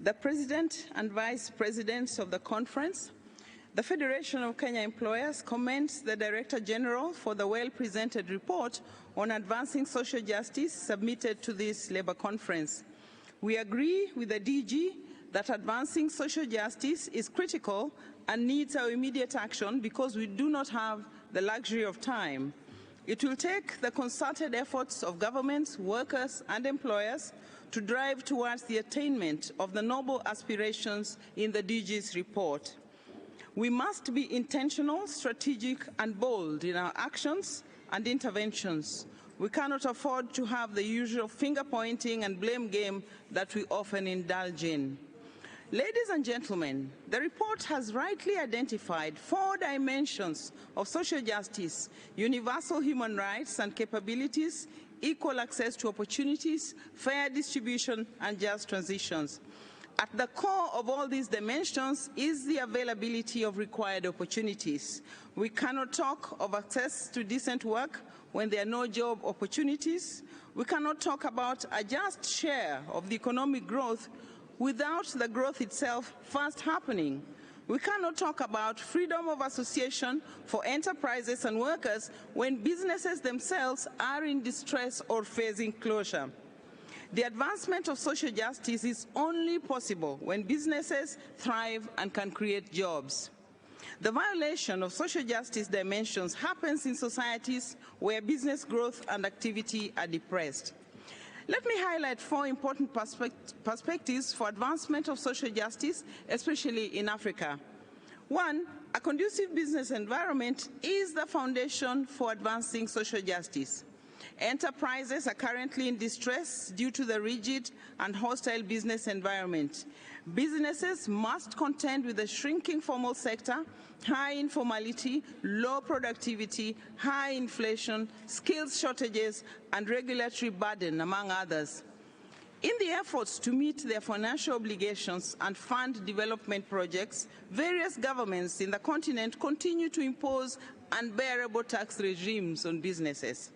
the President and Vice Presidents of the conference, the Federation of Kenya Employers commends the Director General for the well-presented report on advancing social justice submitted to this Labour conference. We agree with the DG that advancing social justice is critical and needs our immediate action because we do not have the luxury of time. It will take the concerted efforts of governments, workers, and employers to drive towards the attainment of the noble aspirations in the DG's report. We must be intentional, strategic, and bold in our actions and interventions. We cannot afford to have the usual finger-pointing and blame game that we often indulge in. Ladies and gentlemen, the report has rightly identified 4 dimensions of social justice: universal human rights and capabilities, equal access to opportunities, fair distribution, and just transitions. At the core of all these dimensions is the availability of required opportunities. We cannot talk of access to decent work when there are no job opportunities. We cannot talk about a just share of the economic growth without the growth itself first happening. We cannot talk about freedom of association for enterprises and workers when businesses themselves are in distress or facing closure. The advancement of social justice is only possible when businesses thrive and can create jobs. The violation of social justice dimensions happens in societies where business growth and activity are depressed. Let me highlight 4 important perspectives for advancement of social justice, especially in Africa. 1, a conducive business environment is the foundation for advancing social justice. Enterprises are currently in distress due to the rigid and hostile business environment. Businesses must contend with the shrinking formal sector, high informality, low productivity, high inflation, skills shortages, and regulatory burden, among others. In the efforts to meet their financial obligations and fund development projects, various governments in the continent continue to impose unbearable tax regimes on businesses.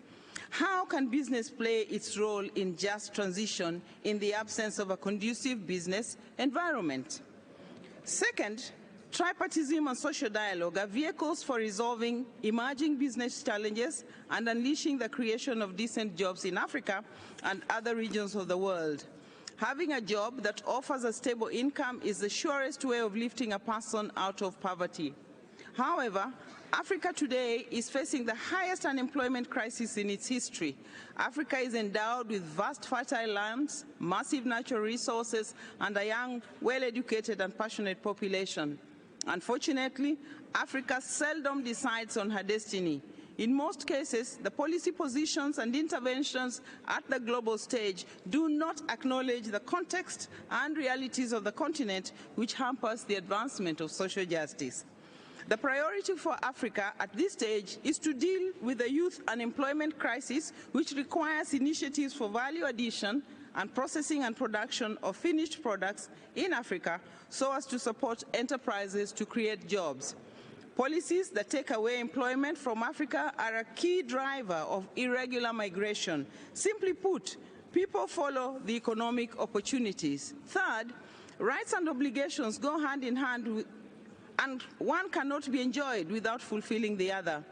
How can business play its role in just transition in the absence of a conducive business environment? Second, tripartism and social dialogue are vehicles for resolving emerging business challenges and unleashing the creation of decent jobs in Africa and other regions of the world. Having a job that offers a stable income is the surest way of lifting a person out of poverty. However, Africa today is facing the highest unemployment crisis in its history. Africa is endowed with vast fertile lands, massive natural resources, and a young, well-educated and passionate population. Unfortunately, Africa seldom decides on her destiny. In most cases, the policy positions and interventions at the global stage do not acknowledge the context and realities of the continent, which hampers the advancement of social justice. The priority for Africa at this stage is to deal with the youth unemployment crisis, which requires initiatives for value addition and processing and production of finished products in Africa so as to support enterprises to create jobs. Policies that take away employment from Africa are a key driver of irregular migration. Simply put, people follow the economic opportunities. Third, rights and obligations go hand in hand and one cannot be enjoyed without fulfilling the other.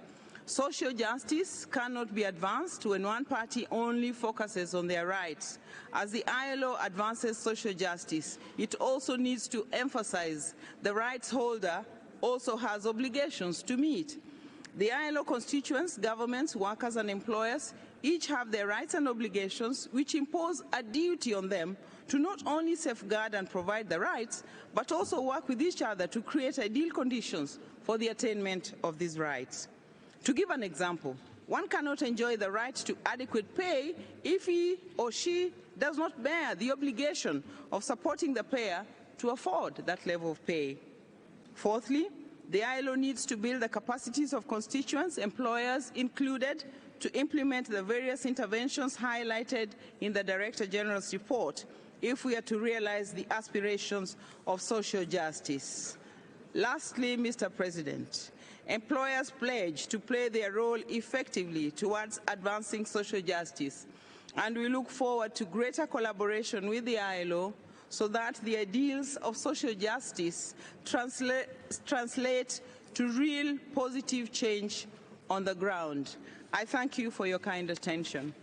Social justice cannot be advanced when one party only focuses on their rights. As the ILO advances social justice, it also needs to emphasize the rights holder also has obligations to meet. The ILO constituents, governments, workers, and employers each have their rights and obligations which impose a duty on them to not only safeguard and provide the rights, but also work with each other to create ideal conditions for the attainment of these rights. To give an example, one cannot enjoy the right to adequate pay if he or she does not bear the obligation of supporting the payer to afford that level of pay. Fourthly, the ILO needs to build the capacities of constituents, employers included, to implement the various interventions highlighted in the Director General's report if we are to realize the aspirations of social justice. Lastly, Mr. President, employers pledge to play their role effectively towards advancing social justice, and we look forward to greater collaboration with the ILO so that the ideals of social justice translate to real positive change on the ground. I thank you for your kind attention.